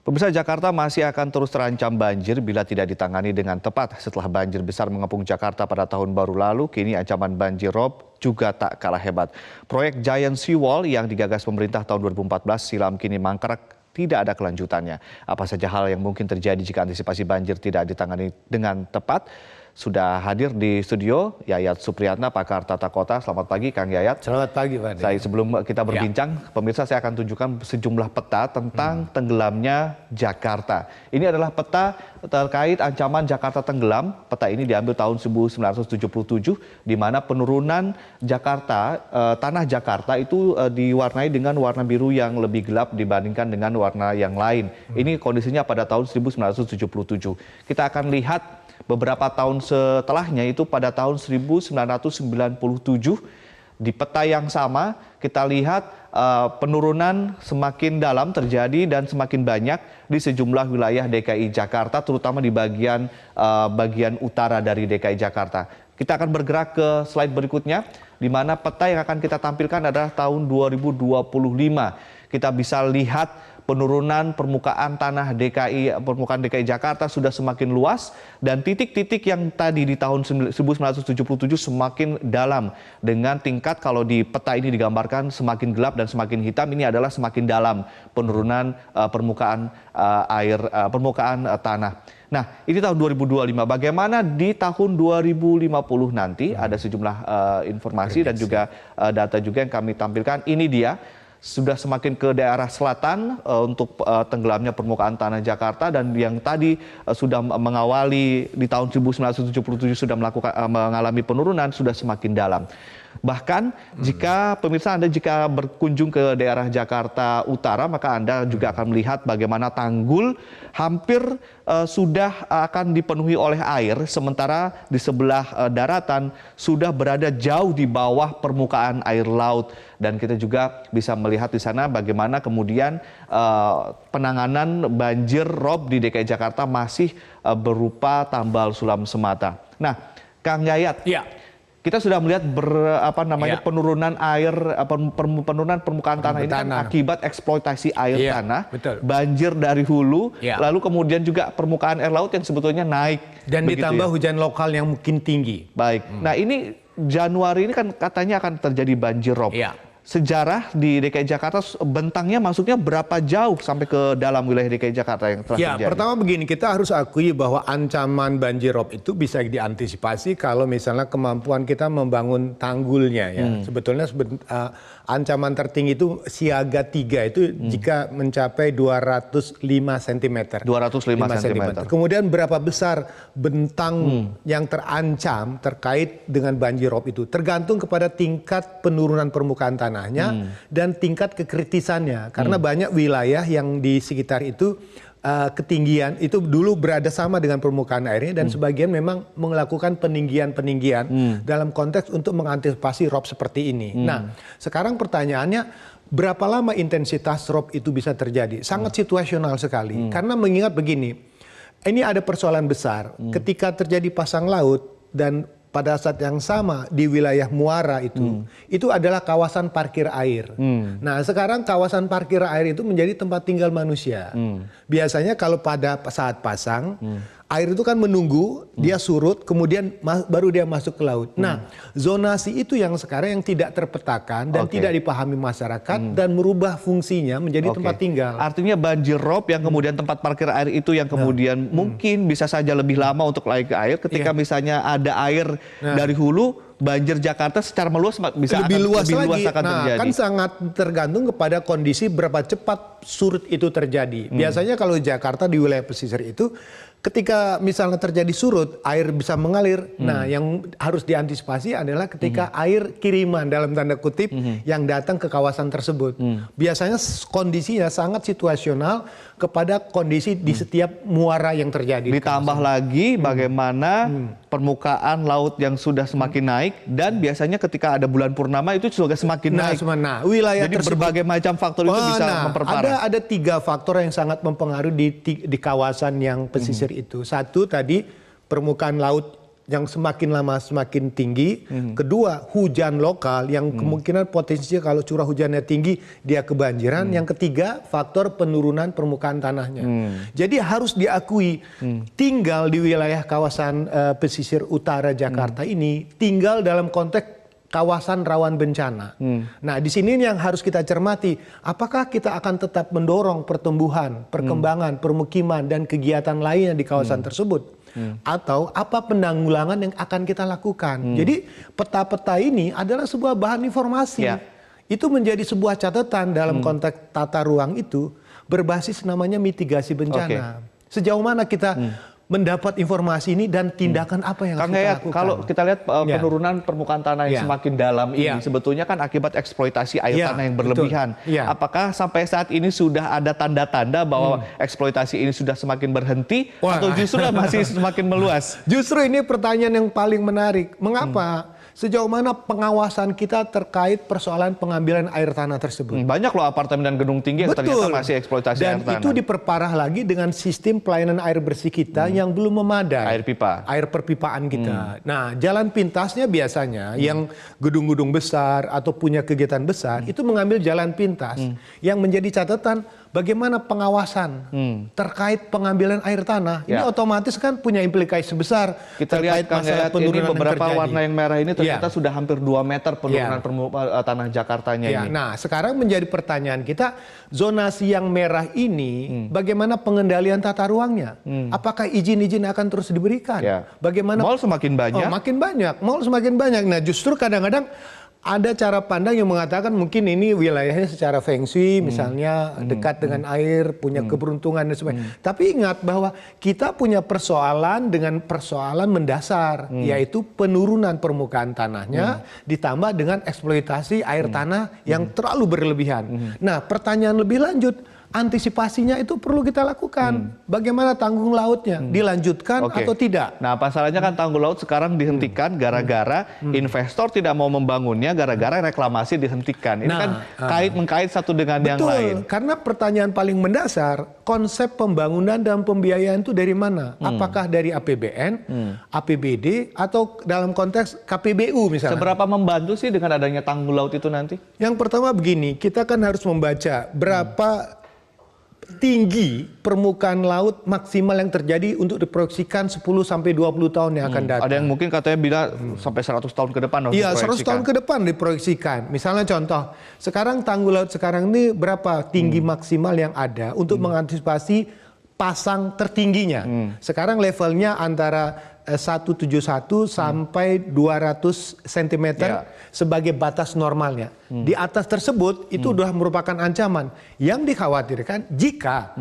Pemirsa, Jakarta masih akan terus terancam banjir bila tidak ditangani dengan tepat. Setelah banjir besar mengepung Jakarta pada tahun baru lalu, kini ancaman banjir rob juga tak kalah hebat. Proyek Giant Seawall yang digagas pemerintah tahun 2014 silam kini mangkrak, tidak ada kelanjutannya. Apa saja hal yang mungkin terjadi jika antisipasi banjir tidak ditangani dengan tepat? Sudah hadir di studio Yayat Supriyatna, pakar tata kota. Selamat pagi, Kang Yayat. Selamat pagi, Pak. Sebelum kita berbincang, pemirsa, saya akan tunjukkan sejumlah peta tentang tenggelamnya Jakarta. Ini adalah peta terkait ancaman Jakarta tenggelam. Peta ini diambil tahun 1977, di mana penurunan Jakarta, tanah Jakarta itu diwarnai dengan warna biru yang lebih gelap dibandingkan dengan warna yang lain. Ini kondisinya pada tahun 1977. Kita akan lihat beberapa tahun setelahnya, itu pada tahun 1997, di peta yang sama kita lihat penurunan semakin dalam terjadi dan semakin banyak di sejumlah wilayah DKI Jakarta, terutama di bagian utara dari DKI Jakarta. Kita akan bergerak ke slide berikutnya, di mana peta yang akan kita tampilkan adalah tahun 2025. Kita bisa lihat penurunan permukaan tanah permukaan DKI Jakarta sudah semakin luas, dan titik-titik yang tadi di tahun 1977 semakin dalam, dengan tingkat, kalau di peta ini digambarkan semakin gelap dan semakin hitam, ini adalah semakin dalam penurunan permukaan tanah. Nah, ini tahun 2025. Bagaimana di tahun 2050 nanti? Ada sejumlah informasi dan juga data juga yang kami tampilkan. Ini dia. Sudah semakin ke daerah selatan untuk tenggelamnya permukaan tanah Jakarta, dan yang tadi sudah mengawali di tahun 1977 sudah mengalami penurunan, sudah semakin dalam. Bahkan jika pemirsa Anda berkunjung ke daerah Jakarta Utara, maka Anda juga akan melihat bagaimana tanggul hampir sudah akan dipenuhi oleh air, sementara di sebelah daratan sudah berada jauh di bawah permukaan air laut. Dan kita juga bisa melihat di sana bagaimana kemudian penanganan banjir rob di DKI Jakarta masih berupa tambal sulam semata. Nah, Kang Yayat, ya, kita sudah melihat penurunan air, penurunan permukaan tanah ini kan akibat eksploitasi air tanah, banjir dari hulu, lalu kemudian juga permukaan air laut yang sebetulnya naik. Dan ditambah hujan lokal yang mungkin tinggi. Baik, nah ini Januari ini kan katanya akan terjadi banjir rob. Sejarah di DKI Jakarta, bentangnya masuknya berapa jauh sampai ke dalam wilayah DKI Jakarta yang telah terjadi? Pertama begini, kita harus akui bahwa ancaman banjir rob itu bisa diantisipasi kalau misalnya kemampuan kita membangun tanggulnya. Sebetulnya ancaman tertinggi itu siaga 3 itu jika mencapai 205 cm. 205 cm. Kemudian berapa besar bentang yang terancam terkait dengan banjir rob itu tergantung kepada tingkat penurunan permukaan tanah dan tingkat kekritisannya, karena banyak wilayah yang di sekitar itu ketinggian itu dulu berada sama dengan permukaan airnya, dan sebagian memang melakukan peninggian dalam konteks untuk mengantisipasi rob seperti ini. Nah, sekarang pertanyaannya, berapa lama intensitas rob itu bisa terjadi? Sangat situasional sekali, karena mengingat begini, ini ada persoalan besar ketika terjadi pasang laut, dan pada saat yang sama di wilayah muara itu adalah kawasan parkir air. Nah, sekarang kawasan parkir air itu menjadi tempat tinggal manusia. Biasanya kalau pada saat pasang, air itu kan menunggu, dia surut, kemudian baru dia masuk ke laut. Nah, zonasi itu yang sekarang yang tidak terpetakan dan tidak dipahami masyarakat dan merubah fungsinya menjadi tempat tinggal. Artinya banjir rob yang kemudian tempat parkir air itu yang kemudian mungkin bisa saja lebih lama untuk naik ke air, ketika misalnya ada air dari hulu, banjir Jakarta secara meluas bisa lebih luas akan terjadi. Kan sangat tergantung kepada kondisi berapa cepat surut itu terjadi. Biasanya kalau Jakarta di wilayah pesisir itu, ketika misalnya terjadi surut, air bisa mengalir. Nah, yang harus diantisipasi adalah ketika air kiriman dalam tanda kutip yang datang ke kawasan tersebut. Biasanya kondisinya sangat situasional kepada kondisi di setiap muara yang terjadi. Ditambah lagi bagaimana permukaan laut yang sudah semakin naik, dan biasanya ketika ada bulan purnama itu juga semakin naik. Nah, wilayah jadi berbagai macam faktor itu bisa memperparah. Ada 3 faktor yang sangat mempengaruhi di kawasan yang pesisir itu. Satu tadi, permukaan laut yang semakin lama semakin tinggi. Kedua, hujan lokal yang kemungkinan potensinya kalau curah hujannya tinggi dia kebanjiran. Yang ketiga, faktor penurunan permukaan tanahnya. Jadi harus diakui tinggal di wilayah kawasan pesisir utara Jakarta ini tinggal dalam konteks kawasan rawan bencana. Nah, di sini yang harus kita cermati, apakah kita akan tetap mendorong pertumbuhan, perkembangan, permukiman dan kegiatan lainnya di kawasan tersebut? Atau apa penanggulangan yang akan kita lakukan? Jadi peta-peta ini adalah sebuah bahan informasi. Itu menjadi sebuah catatan dalam konteks tata ruang itu berbasis namanya mitigasi bencana. Sejauh mana kita mendapat informasi ini dan tindakan apa yang harus kita lakukan? Kalau kita lihat penurunan permukaan tanah yang semakin dalam ini sebetulnya kan akibat eksploitasi air tanah yang berlebihan. Apakah sampai saat ini sudah ada tanda-tanda bahwa eksploitasi ini sudah semakin berhenti atau justru masih semakin meluas? Justru ini pertanyaan yang paling menarik. Mengapa? Sejauh mana pengawasan kita terkait persoalan pengambilan air tanah tersebut? Banyak loh apartemen dan gedung tinggi yang ternyata masih eksploitasi air tanah. Dan itu diperparah lagi dengan sistem pelayanan air bersih kita yang belum memadai. Air pipa. Air perpipaan kita. Nah, jalan pintasnya biasanya yang gedung-gedung besar atau punya kegiatan besar itu mengambil jalan pintas. Yang menjadi catatan bagaimana pengawasan terkait pengambilan air tanah. Ini otomatis kan punya implikasi besar. Kita lihat masalah penurunan ini beberapa warna yang merah ini ternyata sudah hampir 2 meter penurunan tanah Jakartanya ini. Nah, sekarang menjadi pertanyaan kita, zonasi yang merah ini bagaimana pengendalian tata ruangnya? Apakah izin-izin akan terus diberikan? Bagaimana mall semakin banyak? Makin banyak, mall semakin banyak. Nah, justru kadang-kadang ada cara pandang yang mengatakan mungkin ini wilayahnya secara feng shui misalnya dekat dengan air, punya keberuntungan dan sebagainya. Tapi ingat bahwa kita punya persoalan dengan persoalan mendasar, yaitu penurunan permukaan tanahnya ditambah dengan eksploitasi air tanah yang terlalu berlebihan. Nah, pertanyaan lebih lanjut, antisipasinya itu perlu kita lakukan. Bagaimana tanggung lautnya? Dilanjutkan atau tidak? Nah, pasalnya kan tanggul laut sekarang dihentikan gara-gara investor tidak mau membangunnya, gara-gara reklamasi dihentikan. Ini kan mengkait satu dengan yang lain. Karena pertanyaan paling mendasar, konsep pembangunan dan pembiayaan itu dari mana? Apakah dari APBN, APBD, atau dalam konteks KPBU misalnya? Seberapa membantu sih dengan adanya tanggul laut itu nanti? Yang pertama begini, kita kan harus membaca berapa tinggi permukaan laut maksimal yang terjadi untuk diproyeksikan 10-20 tahun yang akan datang. Ada yang mungkin katanya bila sampai 100 tahun ke depan. Iya, 100 tahun ke depan diproyeksikan. Misalnya contoh, sekarang tanggul laut sekarang ini berapa tinggi maksimal yang ada untuk mengantisipasi pasang tertingginya. Sekarang levelnya antara 171 sampai 200 cm sebagai batas normalnya. Di atas tersebut itu sudah merupakan ancaman. Yang dikhawatirkan jika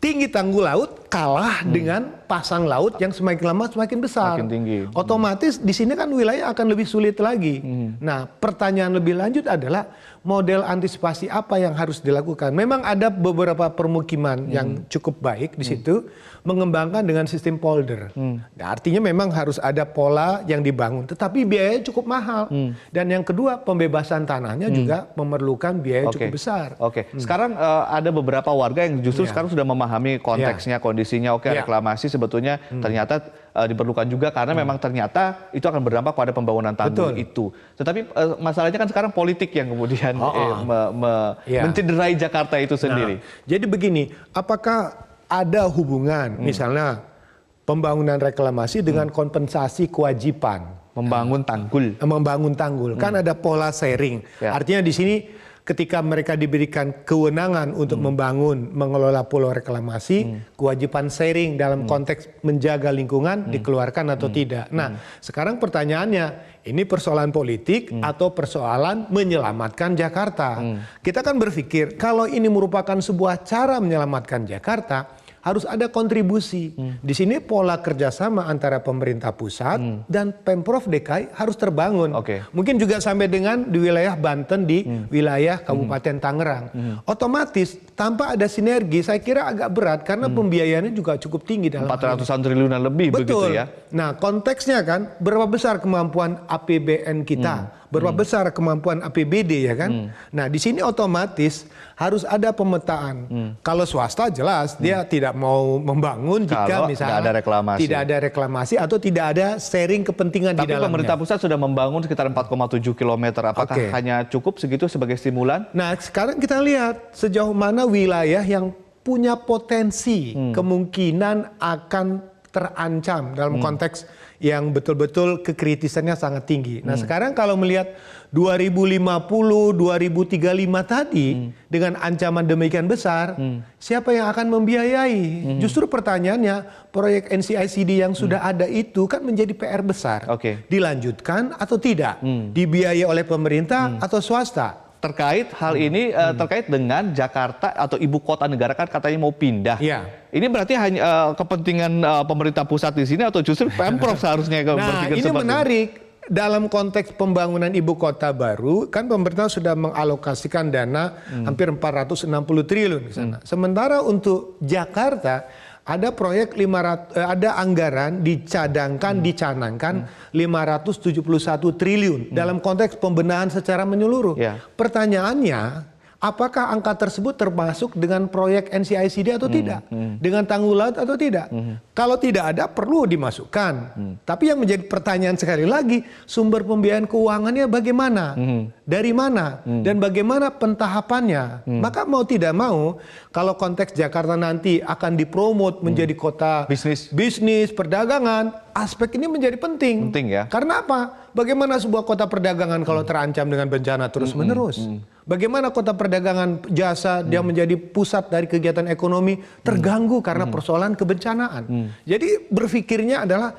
tinggi tanggul laut kalah dengan pasang laut yang semakin lama semakin besar. Semakin tinggi. Otomatis di sini kan wilayah akan lebih sulit lagi. Nah, pertanyaan lebih lanjut adalah model antisipasi apa yang harus dilakukan. Memang ada beberapa permukiman yang cukup baik di situ, mengembangkan dengan sistem polder. Nah, artinya memang harus ada pola yang dibangun, tetapi biayanya cukup mahal. Dan yang kedua, pembebasan tanahnya juga memerlukan biaya cukup besar. Sekarang ada beberapa warga yang justru sekarang sudah memahami konteksnya, kondisinya. Reklamasi sebetulnya ternyata diperlukan juga karena memang ternyata itu akan berdampak pada pembangunan tanggul itu. Tetapi masalahnya kan sekarang politik yang kemudian mencederai Jakarta itu sendiri. Jadi begini, apakah ada hubungan misalnya pembangunan reklamasi dengan kompensasi kewajiban membangun tanggul? Membangun tanggul. Kan ada pola sharing. Artinya di sini ketika mereka diberikan kewenangan untuk membangun, mengelola pulau reklamasi, kewajiban sharing dalam konteks menjaga lingkungan dikeluarkan atau tidak. Nah, sekarang pertanyaannya, ini persoalan politik atau persoalan menyelamatkan Jakarta? Kita kan berpikir, kalau ini merupakan sebuah cara menyelamatkan Jakarta, harus ada kontribusi. Di sini pola kerjasama antara pemerintah pusat dan Pemprov DKI harus terbangun. Mungkin juga sampai dengan di wilayah Banten, di wilayah Kabupaten Tangerang. Otomatis tanpa ada sinergi saya kira agak berat karena pembiayaannya juga cukup tinggi dalam 400-an triliunan lebih begitu betul. ya. Nah, konteksnya kan berapa besar kemampuan APBN kita, berapa besar kemampuan APBD ya kan. Nah, di sini otomatis harus ada pemetaan. Kalau swasta jelas dia tidak mau membangun jika Kalau misalnya nggak ada reklamasi. tidak ada reklamasi atau tidak ada sharing kepentingan di Tapi dalamnya. pemerintah pusat sudah membangun sekitar 4,7 km. Apakah Oke. hanya cukup segitu sebagai stimulan? Nah, sekarang kita lihat sejauh mana wilayah yang punya potensi kemungkinan akan terancam dalam konteks yang betul-betul kekritisannya sangat tinggi. Nah, sekarang kalau melihat 2050, 2035 tadi dengan ancaman demikian besar, siapa yang akan membiayai? Justru pertanyaannya, proyek NCICD yang sudah ada itu kan menjadi PR besar. Oke. Dilanjutkan atau tidak? Dibiayai oleh pemerintah atau swasta? Terkait hal ini terkait dengan Jakarta atau ibu kota negara kan katanya mau pindah. Iya. Ini berarti hanya kepentingan pemerintah pusat di sini atau justru Pemprov seharusnya Nah, berpikir ini seperti menarik. Dalam konteks pembangunan ibu kota baru, kan pemerintah sudah mengalokasikan dana hampir 460 triliun di sana. Sementara untuk Jakarta ada proyek ada anggaran dicanangkan 571 triliun dalam konteks pembenahan secara menyeluruh. Ya. Pertanyaannya, apakah angka tersebut termasuk dengan proyek NCICD atau tidak? Dengan tanggul laut atau tidak? Kalau tidak ada, perlu dimasukkan. Tapi yang menjadi pertanyaan sekali lagi, sumber pembiayaan keuangannya bagaimana? Dari mana? Dan bagaimana pentahapannya? Maka mau tidak mau, kalau konteks Jakarta nanti akan dipromot menjadi kota bisnis, perdagangan, aspek ini menjadi penting. Penting ya. Karena apa? Bagaimana sebuah kota perdagangan kalau terancam dengan bencana terus-menerus? Bagaimana kota perdagangan jasa dia menjadi pusat dari kegiatan ekonomi terganggu karena persoalan kebencanaan. Jadi berpikirnya adalah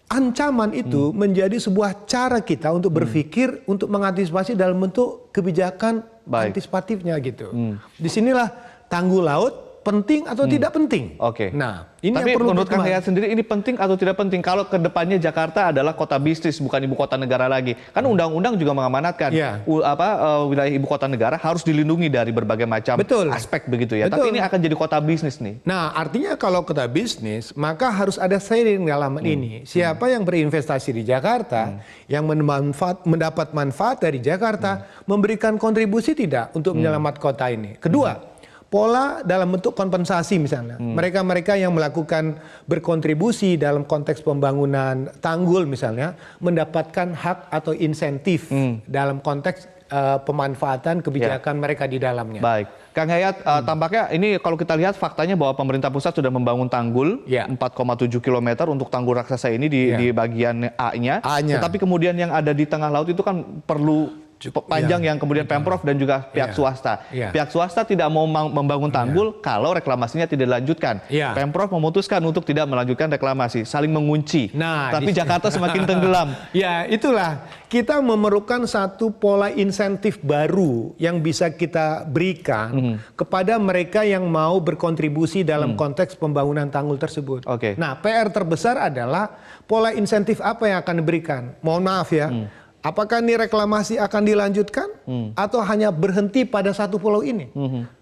ancaman itu menjadi sebuah cara kita untuk berpikir untuk mengantisipasi dalam bentuk kebijakan antisipatifnya gitu. Disinilah tanggul laut penting atau tidak penting. Oke. Nah, ini tapi yang perlu menurut Kang dikembangkan. Yayat sendiri ini penting atau tidak penting kalau kedepannya Jakarta adalah kota bisnis bukan ibu kota negara lagi. Kan undang-undang juga mengamanatkan Ya. wilayah ibu kota negara harus dilindungi dari berbagai macam Betul. aspek begitu ya. Betul. Tapi ini akan jadi kota bisnis nih. Nah, artinya kalau kota bisnis, maka harus ada sharing dalam ini. Siapa yang berinvestasi di Jakarta, yang mendapat manfaat dari Jakarta, memberikan kontribusi tidak untuk menyelamat kota ini. Kedua, pola dalam bentuk kompensasi misalnya. Mereka-mereka yang melakukan berkontribusi dalam konteks pembangunan tanggul misalnya, mendapatkan hak atau insentif dalam konteks pemanfaatan kebijakan mereka di dalamnya. Baik, Kang Yayat, tampaknya ini kalau kita lihat faktanya bahwa pemerintah pusat sudah membangun tanggul 4,7 km untuk tanggul raksasa ini di bagian A-nya. Tetapi kemudian yang ada di tengah laut itu kan perlu panjang yang kemudian Pemprov dan juga pihak swasta. Pihak swasta tidak mau membangun tanggul kalau reklamasinya tidak dilanjutkan. Pemprov memutuskan untuk tidak melanjutkan reklamasi, saling mengunci. Tapi Jakarta semakin tenggelam. Ya, itulah kita memerlukan satu pola insentif baru yang bisa kita berikan kepada mereka yang mau berkontribusi dalam konteks pembangunan tanggul tersebut. Nah, PR terbesar adalah pola insentif apa yang akan diberikan. Mohon maaf ya. Apakah ini reklamasi akan dilanjutkan atau hanya berhenti pada satu pulau ini?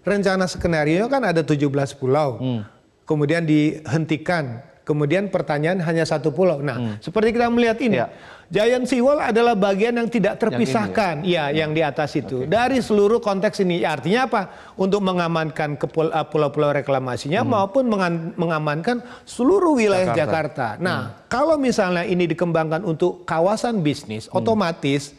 Rencana skenario kan ada 17 pulau. Kemudian dihentikan. Kemudian pertanyaan hanya satu pulau. Nah, seperti kita melihat ini. Giant Seawall adalah bagian yang tidak terpisahkan. Yang di atas itu. Dari seluruh konteks ini. Artinya apa? Untuk mengamankan pulau-pulau reklamasinya maupun mengamankan seluruh wilayah Jakarta. Nah, kalau misalnya ini dikembangkan untuk kawasan bisnis, otomatis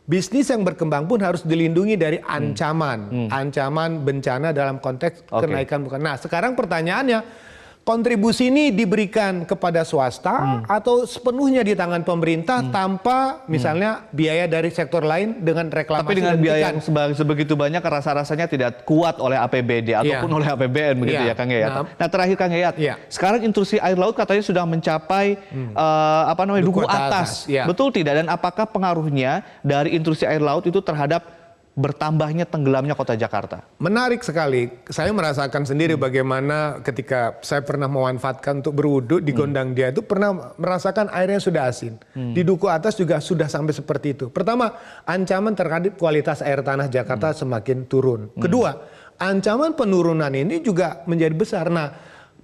bisnis yang berkembang pun harus dilindungi dari ancaman. Ancaman bencana dalam konteks kenaikan bukan. Nah, sekarang pertanyaannya, kontribusi ini diberikan kepada swasta atau sepenuhnya di tangan pemerintah tanpa misalnya biaya dari sektor lain dengan reklamasi. Tapi dengan biaya yang sebegitu banyak rasa-rasanya tidak kuat oleh APBD ataupun oleh APBN begitu ya Kang Yayat. Nah, terakhir Kang Yayat, sekarang intrusi air laut katanya sudah mencapai duku atas. Betul tidak? Dan apakah pengaruhnya dari intrusi air laut itu terhadap bertambahnya tenggelamnya kota Jakarta? Menarik sekali. Saya merasakan sendiri bagaimana ketika saya pernah memanfaatkan untuk berwudu di Gondang Dia itu pernah merasakan airnya sudah asin. Di duku atas juga sudah sampai seperti itu. Pertama, ancaman terhadap kualitas air tanah Jakarta semakin turun. Kedua, ancaman penurunan ini juga menjadi besar. Nah,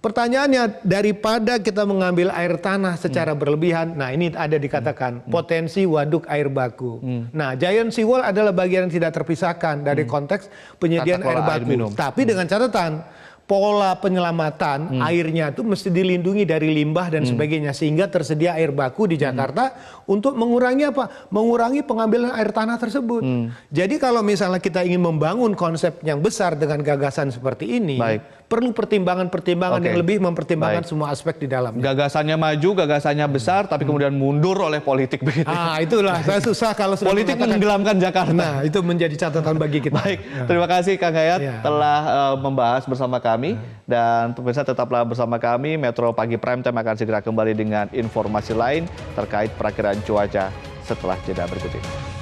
pertanyaannya, daripada kita mengambil air tanah secara berlebihan, nah ini ada dikatakan potensi waduk air baku. Nah, giant seawall adalah bagian yang tidak terpisahkan dari konteks penyediaan Tata air kelola air baku. minum. Tapi dengan catatan, pola penyelamatan airnya itu mesti dilindungi dari limbah dan sebagainya, sehingga tersedia air baku di Jakarta untuk mengurangi apa? Mengurangi pengambilan air tanah tersebut. Jadi kalau misalnya kita ingin membangun konsep yang besar dengan gagasan seperti ini, perlu pertimbangan-pertimbangan yang lebih mempertimbangkan semua aspek di dalamnya. Gagasannya maju, gagasannya besar, tapi kemudian mundur oleh politik begitu. Ah, itulah saya susah kalau sudah Politik mengatakan. menenggelamkan Jakarta. Nah, itu menjadi catatan bagi kita. Baik, terima kasih Kang Yayat telah membahas bersama kami. Dan pemirsa tetaplah bersama kami. Metro Pagi Prime Time akan segera kembali dengan informasi lain terkait perakiraan cuaca setelah jeda berikut ini.